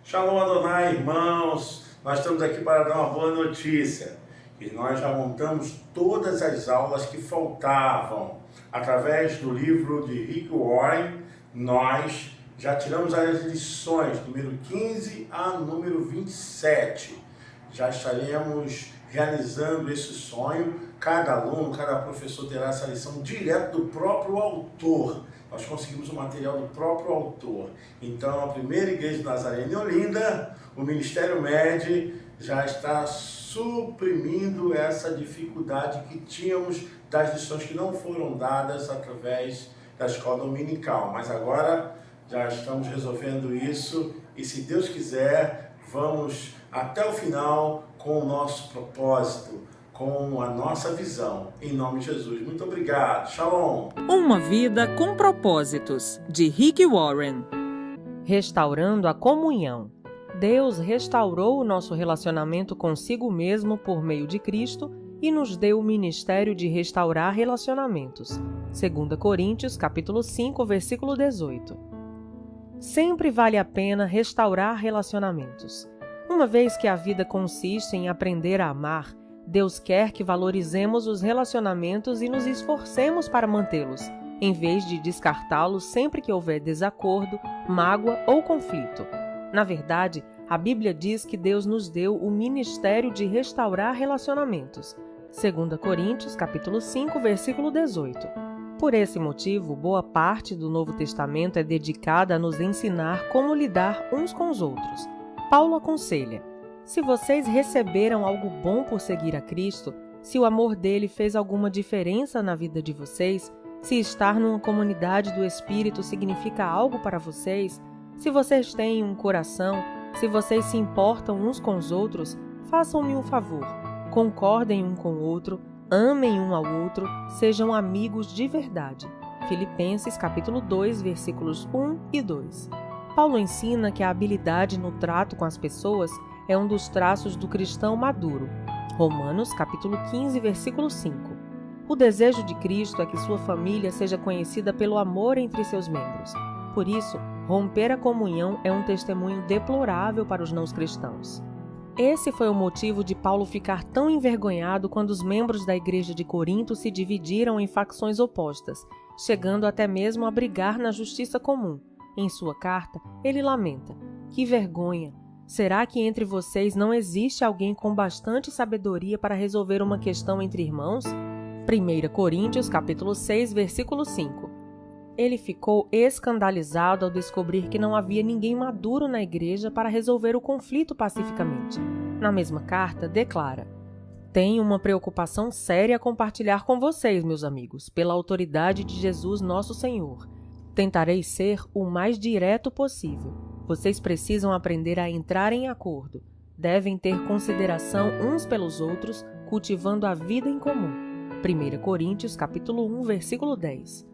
Shalom Adonai, irmãos. Nós estamos aqui para dar uma boa notícia. E nós já montamos todas as aulas que faltavam. Através do livro de Rick Warren, nós já tiramos as lições, número 15 a número 27. Já estaremos realizando esse sonho. Cada aluno, cada professor terá essa lição direto do próprio autor. Nós conseguimos o material do próprio autor. Então, a primeira igreja de Nazaré em Olinda, o Ministério MED, já está suprimindo essa dificuldade que tínhamos das lições que não foram dadas através da escola dominical. Mas agora já estamos resolvendo isso e, se Deus quiser, vamos até o final com o nosso propósito, com a nossa visão. Em nome de Jesus. Muito obrigado. Shalom. Uma vida com propósitos, de Rick Warren. Restaurando a comunhão. Deus restaurou o nosso relacionamento consigo mesmo por meio de Cristo e nos deu o ministério de restaurar relacionamentos. 2 Coríntios, capítulo 5, versículo 18. Sempre vale a pena restaurar relacionamentos. Uma vez que a vida consiste em aprender a amar, Deus quer que valorizemos os relacionamentos e nos esforcemos para mantê-los, em vez de descartá-los sempre que houver desacordo, mágoa ou conflito. Na verdade, a Bíblia diz que Deus nos deu o ministério de restaurar relacionamentos. 2 Coríntios, capítulo 5, versículo 18. Por esse motivo, boa parte do Novo Testamento é dedicada a nos ensinar como lidar uns com os outros. Paulo aconselha: se vocês receberam algo bom por seguir a Cristo, se o amor dele fez alguma diferença na vida de vocês, se estar numa comunidade do Espírito significa algo para vocês, se vocês têm um coração, se vocês se importam uns com os outros, façam-me um favor, concordem um com o outro, amem um ao outro, sejam amigos de verdade. Filipenses capítulo 2, versículos 1 e 2. Paulo ensina que a habilidade no trato com as pessoas é um dos traços do cristão maduro. Romanos capítulo 15, versículo 5. O desejo de Cristo é que sua família seja conhecida pelo amor entre seus membros. Por isso, romper a comunhão é um testemunho deplorável para os não cristãos. Esse foi o motivo de Paulo ficar tão envergonhado quando os membros da igreja de Corinto se dividiram em facções opostas, chegando até mesmo a brigar na justiça comum. Em sua carta, ele lamenta: que vergonha! Será que entre vocês não existe alguém com bastante sabedoria para resolver uma questão entre irmãos? 1 Coríntios capítulo 6, versículo 5. Ele ficou escandalizado ao descobrir que não havia ninguém maduro na igreja para resolver o conflito pacificamente. Na mesma carta, declara: tenho uma preocupação séria a compartilhar com vocês, meus amigos, pela autoridade de Jesus nosso Senhor. Tentarei ser o mais direto possível. Vocês precisam aprender a entrar em acordo. Devem ter consideração uns pelos outros, cultivando a vida em comum. 1 Coríntios capítulo 1, versículo 10.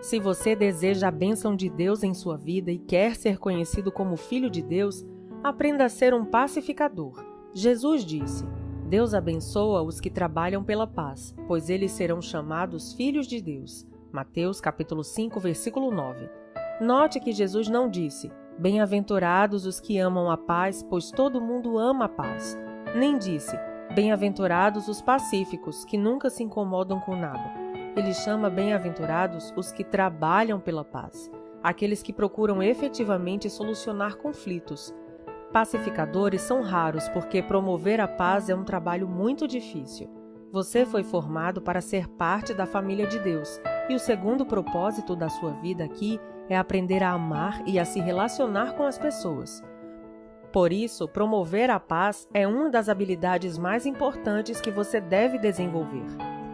Se você deseja a bênção de Deus em sua vida e quer ser conhecido como filho de Deus, aprenda a ser um pacificador. Jesus disse: Deus abençoa os que trabalham pela paz, pois eles serão chamados filhos de Deus. Mateus capítulo 5, versículo 9. Note que Jesus não disse: bem-aventurados os que amam a paz, pois todo mundo ama a paz. Nem disse: bem-aventurados os pacíficos, que nunca se incomodam com nada. Ele chama bem-aventurados os que trabalham pela paz, aqueles que procuram efetivamente solucionar conflitos. Pacificadores são raros porque promover a paz é um trabalho muito difícil. Você foi formado para ser parte da família de Deus, e o segundo propósito da sua vida aqui é aprender a amar e a se relacionar com as pessoas. Por isso, promover a paz é uma das habilidades mais importantes que você deve desenvolver.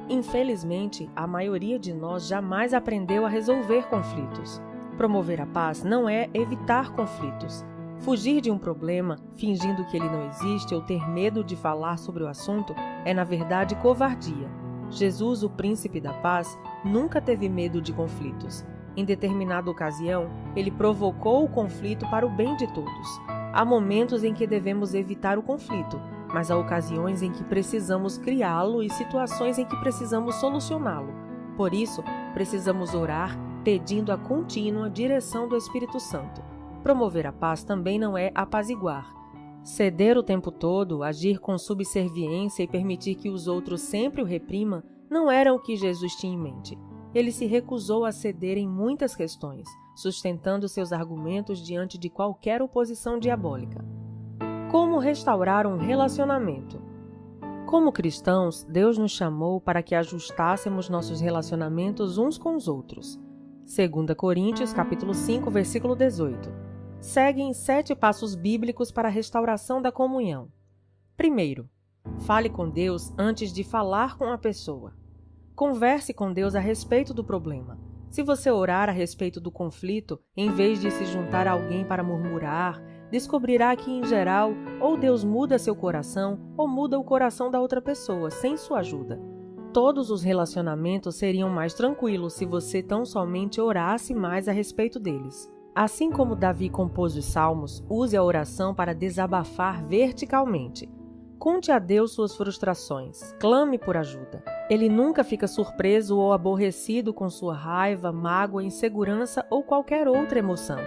Infelizmente, a maioria de nós jamais aprendeu a resolver conflitos. Promover a paz não é evitar conflitos. Fugir de um problema, fingindo que ele não existe ou ter medo de falar sobre o assunto, é na verdade covardia. Jesus, o príncipe da paz, nunca teve medo de conflitos. Em determinada ocasião, ele provocou o conflito para o bem de todos. Há momentos em que devemos evitar o conflito, mas há ocasiões em que precisamos criá-lo e situações em que precisamos solucioná-lo. Por isso, precisamos orar pedindo a contínua direção do Espírito Santo. Promover a paz também não é apaziguar. Ceder o tempo todo, agir com subserviência e permitir que os outros sempre o reprimam não era o que Jesus tinha em mente. Ele se recusou a ceder em muitas questões, sustentando seus argumentos diante de qualquer oposição diabólica. Como restaurar um relacionamento? Como cristãos, Deus nos chamou para que ajustássemos nossos relacionamentos uns com os outros. 2 Coríntios, capítulo 5, versículo 18. Seguem 7 passos bíblicos para a restauração da comunhão. Primeiro, fale com Deus antes de falar com a pessoa. Converse com Deus a respeito do problema. Se você orar a respeito do conflito, em vez de se juntar a alguém para murmurar, descobrirá que, em geral, ou Deus muda seu coração, ou muda o coração da outra pessoa, sem sua ajuda. Todos os relacionamentos seriam mais tranquilos se você tão somente orasse mais a respeito deles. Assim como Davi compôs os salmos, use a oração para desabafar verticalmente. Conte a Deus suas frustrações. Clame por ajuda. Ele nunca fica surpreso ou aborrecido com sua raiva, mágoa, insegurança ou qualquer outra emoção.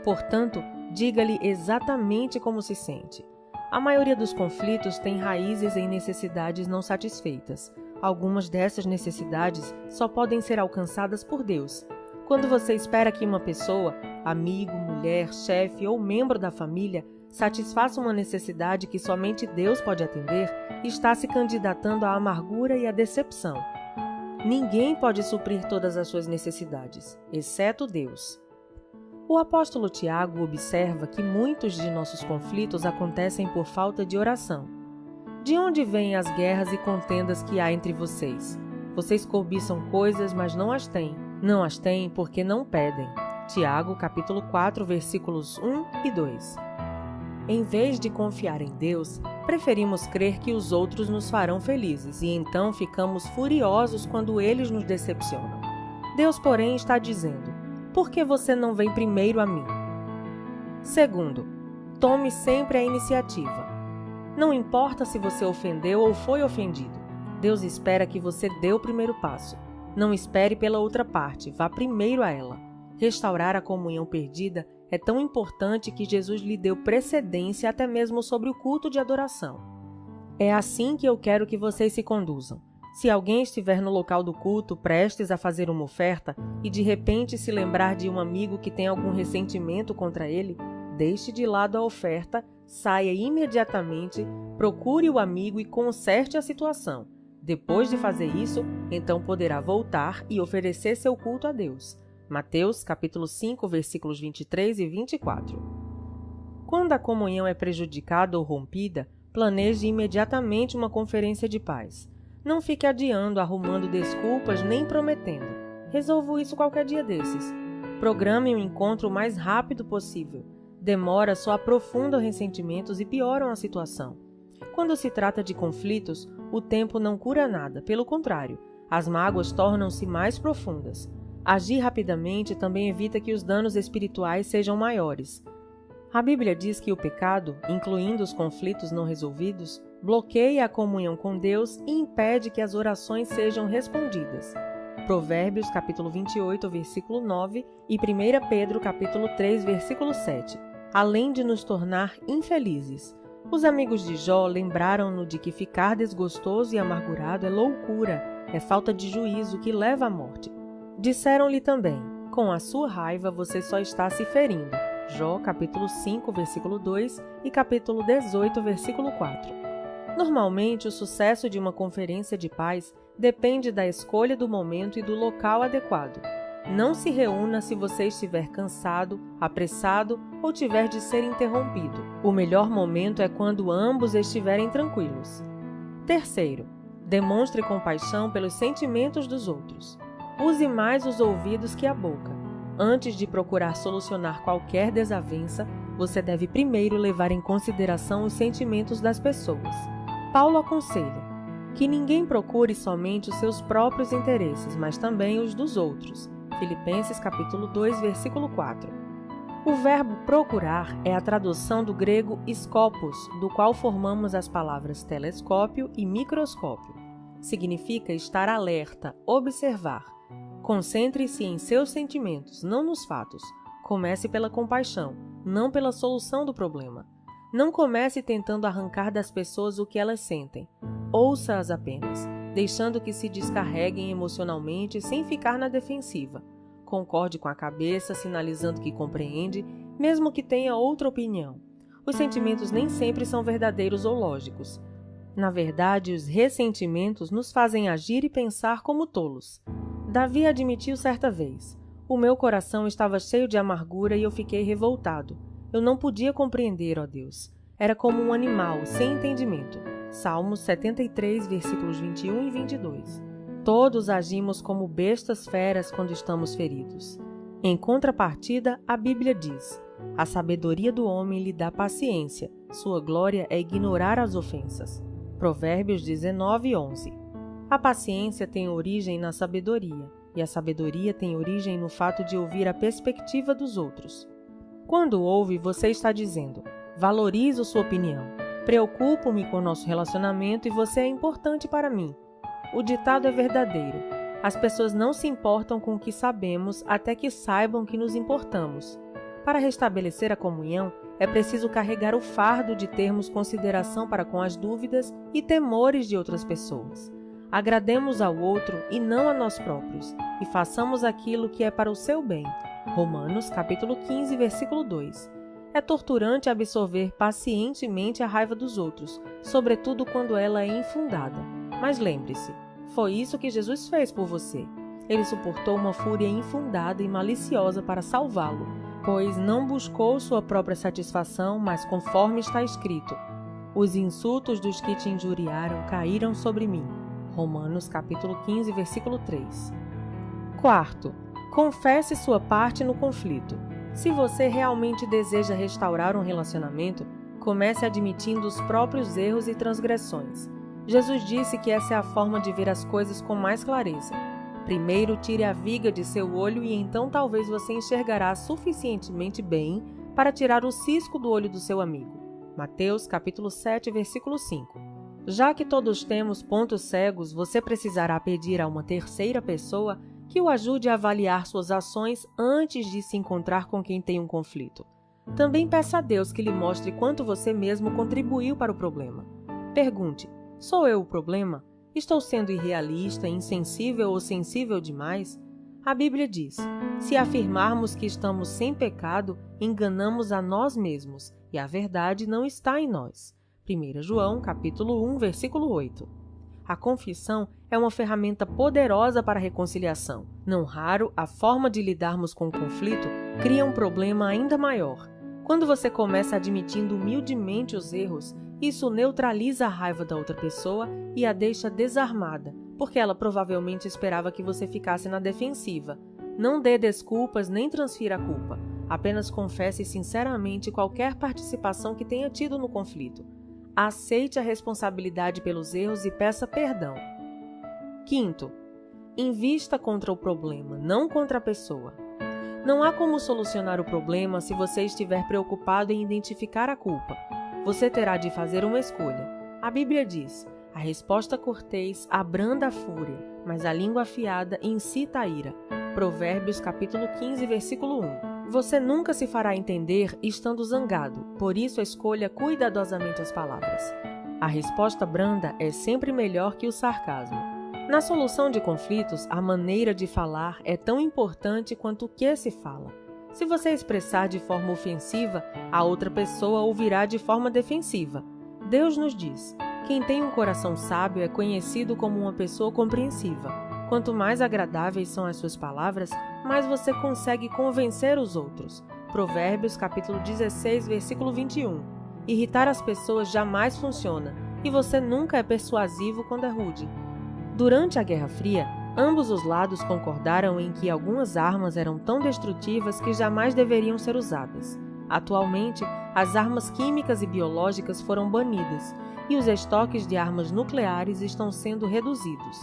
Portanto, diga-lhe exatamente como se sente. A maioria dos conflitos tem raízes em necessidades não satisfeitas. Algumas dessas necessidades só podem ser alcançadas por Deus. Quando você espera que uma pessoa, amigo, mulher, chefe ou membro da família, satisfaça uma necessidade que somente Deus pode atender, está se candidatando à amargura e à decepção. Ninguém pode suprir todas as suas necessidades, exceto Deus. O apóstolo Tiago observa que muitos de nossos conflitos acontecem por falta de oração. De onde vêm as guerras e contendas que há entre vocês? Vocês cobiçam coisas, mas não as têm. Não as têm porque não pedem. Tiago, capítulo 4, versículos 1 e 2. Em vez de confiar em Deus, preferimos crer que os outros nos farão felizes e então ficamos furiosos quando eles nos decepcionam. Deus, porém, está dizendo: por que você não vem primeiro a mim? Segundo, tome sempre a iniciativa. Não importa se você ofendeu ou foi ofendido. Deus espera que você dê o primeiro passo. Não espere pela outra parte, vá primeiro a ela. Restaurar a comunhão perdida é tão importante que Jesus lhe deu precedência até mesmo sobre o culto de adoração. É assim que eu quero que vocês se conduzam. Se alguém estiver no local do culto prestes a fazer uma oferta e de repente se lembrar de um amigo que tem algum ressentimento contra ele, deixe de lado a oferta, saia imediatamente, procure o amigo e conserte a situação. Depois de fazer isso, então poderá voltar e oferecer seu culto a Deus. Mateus, capítulo 5, versículos 23 e 24. Quando a comunhão é prejudicada ou rompida, planeje imediatamente uma conferência de paz. Não fique adiando, arrumando desculpas, nem prometendo. Resolvo isso qualquer dia desses. Programe um encontro o mais rápido possível. Demora só aprofunda ressentimentos e pioram a situação. Quando se trata de conflitos, o tempo não cura nada, pelo contrário, as mágoas tornam-se mais profundas. Agir rapidamente também evita que os danos espirituais sejam maiores. A Bíblia diz que o pecado, incluindo os conflitos não resolvidos, bloqueia a comunhão com Deus e impede que as orações sejam respondidas. Provérbios, capítulo 28, versículo 9 e 1 Pedro, capítulo 3, versículo 7. Além de nos tornar infelizes. Os amigos de Jó lembraram-no de que ficar desgostoso e amargurado é loucura, é falta de juízo que leva à morte. Disseram-lhe também: com a sua raiva você só está se ferindo. Jó, capítulo 5, versículo 2 e capítulo 18, versículo 4. Normalmente, o sucesso de uma conferência de paz depende da escolha do momento e do local adequado. Não se reúna se você estiver cansado, apressado ou tiver de ser interrompido. O melhor momento é quando ambos estiverem tranquilos. Terceiro, demonstre compaixão pelos sentimentos dos outros. Use mais os ouvidos que a boca. Antes de procurar solucionar qualquer desavença, você deve primeiro levar em consideração os sentimentos das pessoas. Paulo aconselha que ninguém procure somente os seus próprios interesses, mas também os dos outros. Filipenses capítulo 2, versículo 4. O verbo procurar é a tradução do grego skopos, do qual formamos as palavras telescópio e microscópio. Significa estar alerta, observar. Concentre-se em seus sentimentos, não nos fatos. Comece pela compaixão, não pela solução do problema. Não comece tentando arrancar das pessoas o que elas sentem. Ouça-as apenas, deixando que se descarreguem emocionalmente sem ficar na defensiva. Concorde com a cabeça, sinalizando que compreende, mesmo que tenha outra opinião. Os sentimentos nem sempre são verdadeiros ou lógicos. Na verdade, os ressentimentos nos fazem agir e pensar como tolos. Davi admitiu certa vez: "O meu coração estava cheio de amargura e eu fiquei revoltado. Eu não podia compreender, ó Deus. Era como um animal, sem entendimento." Salmos 73, versículos 21 e 22. Todos agimos como bestas feras quando estamos feridos. Em contrapartida, a Bíblia diz: "A sabedoria do homem lhe dá paciência, sua glória é ignorar as ofensas." Provérbios 19, 11. A paciência tem origem na sabedoria, e a sabedoria tem origem no fato de ouvir a perspectiva dos outros. Quando ouve, você está dizendo: "Valorizo sua opinião. Preocupo-me com nosso relacionamento e você é importante para mim." O ditado é verdadeiro. As pessoas não se importam com o que sabemos até que saibam que nos importamos. Para restabelecer a comunhão, é preciso carregar o fardo de termos consideração para com as dúvidas e temores de outras pessoas. Agrademos ao outro e não a nós próprios, e façamos aquilo que é para o seu bem. Romanos, capítulo 15, versículo 2. É torturante absorver pacientemente a raiva dos outros, sobretudo quando ela é infundada. Mas lembre-se, foi isso que Jesus fez por você. Ele suportou uma fúria infundada e maliciosa para salvá-lo, pois não buscou sua própria satisfação, mas conforme está escrito: "Os insultos dos que te injuriaram caíram sobre mim." Romanos capítulo 15, versículo 3. Quarto, confesse sua parte no conflito. Se você realmente deseja restaurar um relacionamento, comece admitindo os próprios erros e transgressões. Jesus disse que essa é a forma de ver as coisas com mais clareza. Primeiro, tire a viga de seu olho e então talvez você enxergará suficientemente bem para tirar o cisco do olho do seu amigo. Mateus capítulo 7, versículo 5. Já que todos temos pontos cegos, você precisará pedir a uma terceira pessoa que o ajude a avaliar suas ações antes de se encontrar com quem tem um conflito. Também peça a Deus que lhe mostre quanto você mesmo contribuiu para o problema. Pergunte: sou eu o problema? Estou sendo irrealista, insensível ou sensível demais? A Bíblia diz: se afirmarmos que estamos sem pecado, enganamos a nós mesmos, e a verdade não está em nós. 1 João, capítulo 1, versículo 8. A confissão é uma ferramenta poderosa para a reconciliação. Não raro, a forma de lidarmos com o conflito cria um problema ainda maior. Quando você começa admitindo humildemente os erros, isso neutraliza a raiva da outra pessoa e a deixa desarmada, porque ela provavelmente esperava que você ficasse na defensiva. Não dê desculpas nem transfira a culpa. Apenas confesse sinceramente qualquer participação que tenha tido no conflito. Aceite a responsabilidade pelos erros e peça perdão. Quinto, invista contra o problema, não contra a pessoa. Não há como solucionar o problema se você estiver preocupado em identificar a culpa. Você terá de fazer uma escolha. A Bíblia diz: a resposta cortês abranda a fúria, mas a língua afiada incita a ira. Provérbios capítulo 15, versículo 1. Você nunca se fará entender estando zangado, por isso escolha cuidadosamente as palavras. A resposta branda é sempre melhor que o sarcasmo. Na solução de conflitos, a maneira de falar é tão importante quanto o que se fala. Se você expressar de forma ofensiva, a outra pessoa ouvirá de forma defensiva. Deus nos diz: quem tem um coração sábio é conhecido como uma pessoa compreensiva. Quanto mais agradáveis são as suas palavras, mais você consegue convencer os outros. Provérbios capítulo 16, versículo 21. Irritar as pessoas jamais funciona, e você nunca é persuasivo quando é rude. Durante a Guerra Fria, ambos os lados concordaram em que algumas armas eram tão destrutivas que jamais deveriam ser usadas. Atualmente, as armas químicas e biológicas foram banidas, e os estoques de armas nucleares estão sendo reduzidos.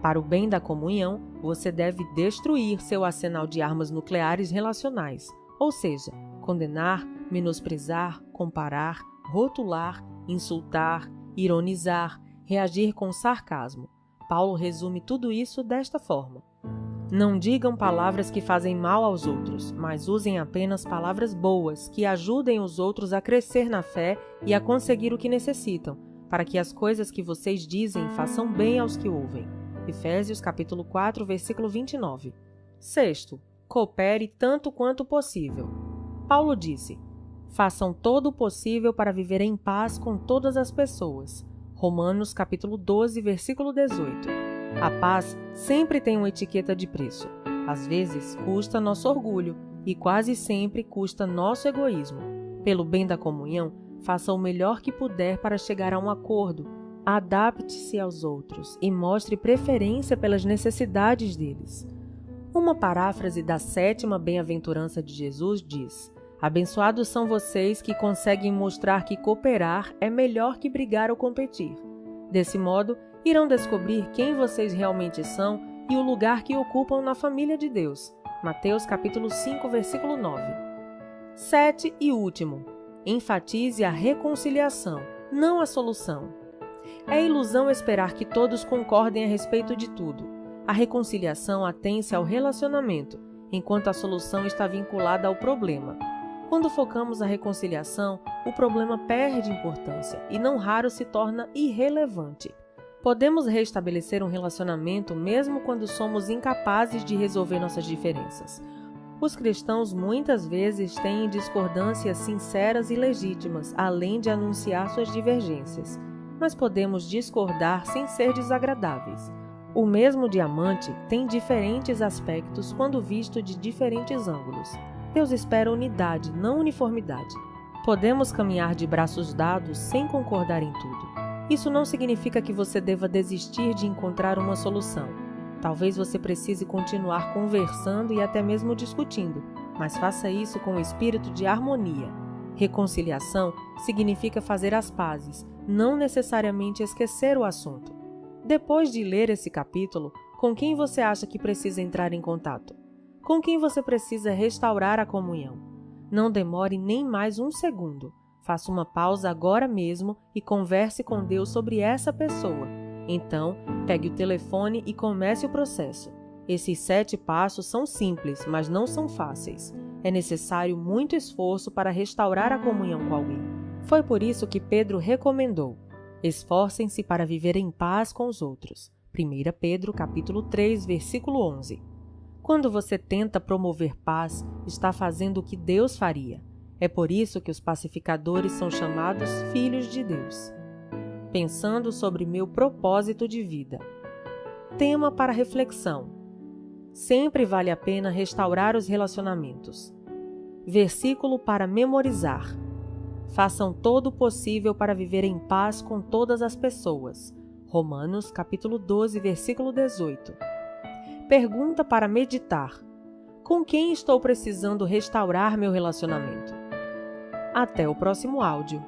Para o bem da comunhão, você deve destruir seu arsenal de armas nucleares relacionais, ou seja, condenar, menosprezar, comparar, rotular, insultar, ironizar, reagir com sarcasmo. Paulo resume tudo isso desta forma: Não digam palavras que fazem mal aos outros, mas usem apenas palavras boas que ajudem os outros a crescer na fé e a conseguir o que necessitam, para que as coisas que vocês dizem façam bem aos que ouvem. Efésios capítulo 4, versículo 29. Sexto, coopere tanto quanto possível. Paulo disse: façam todo o possível para viver em paz com todas as pessoas. Romanos capítulo 12, versículo 18. A paz sempre tem uma etiqueta de preço. Às vezes custa nosso orgulho e quase sempre custa nosso egoísmo. Pelo bem da comunhão, faça o melhor que puder para chegar a um acordo. Adapte-se aos outros e mostre preferência pelas necessidades deles. Uma paráfrase da 7ª bem-aventurança de Jesus diz: abençoados são vocês que conseguem mostrar que cooperar é melhor que brigar ou competir. Desse modo, irão descobrir quem vocês realmente são e o lugar que ocupam na família de Deus. Mateus capítulo 5, versículo 9. 7 e último. Enfatize a reconciliação, não a solução. É ilusão esperar que todos concordem a respeito de tudo. A reconciliação atém-se ao relacionamento, enquanto a solução está vinculada ao problema. Quando focamos a reconciliação, o problema perde importância e não raro se torna irrelevante. Podemos restabelecer um relacionamento mesmo quando somos incapazes de resolver nossas diferenças. Os cristãos muitas vezes têm discordâncias sinceras e legítimas, além de anunciar suas divergências. Mas podemos discordar sem ser desagradáveis. O mesmo diamante tem diferentes aspectos quando visto de diferentes ângulos. Deus espera unidade, não uniformidade. Podemos caminhar de braços dados sem concordar em tudo. Isso não significa que você deva desistir de encontrar uma solução. Talvez você precise continuar conversando e até mesmo discutindo, mas faça isso com o espírito de harmonia. Reconciliação significa fazer as pazes, não necessariamente esquecer o assunto. Depois de ler esse capítulo, com quem você acha que precisa entrar em contato? Com quem você precisa restaurar a comunhão? Não demore nem mais um segundo. Faça uma pausa agora mesmo e converse com Deus sobre essa pessoa. Então, pegue o telefone e comece o processo. Esses 7 passos são simples, mas não são fáceis. É necessário muito esforço para restaurar a comunhão com alguém. Foi por isso que Pedro recomendou: esforcem-se para viver em paz com os outros. 1 Pedro capítulo 3, versículo 11. Quando você tenta promover paz, está fazendo o que Deus faria. É por isso que os pacificadores são chamados filhos de Deus. Pensando sobre meu propósito de vida. Tema para reflexão. Sempre vale a pena restaurar os relacionamentos. Versículo para memorizar. Façam todo o possível para viver em paz com todas as pessoas. Romanos capítulo 12, versículo 18. Pergunta para meditar. Com quem estou precisando restaurar meu relacionamento? Até o próximo áudio.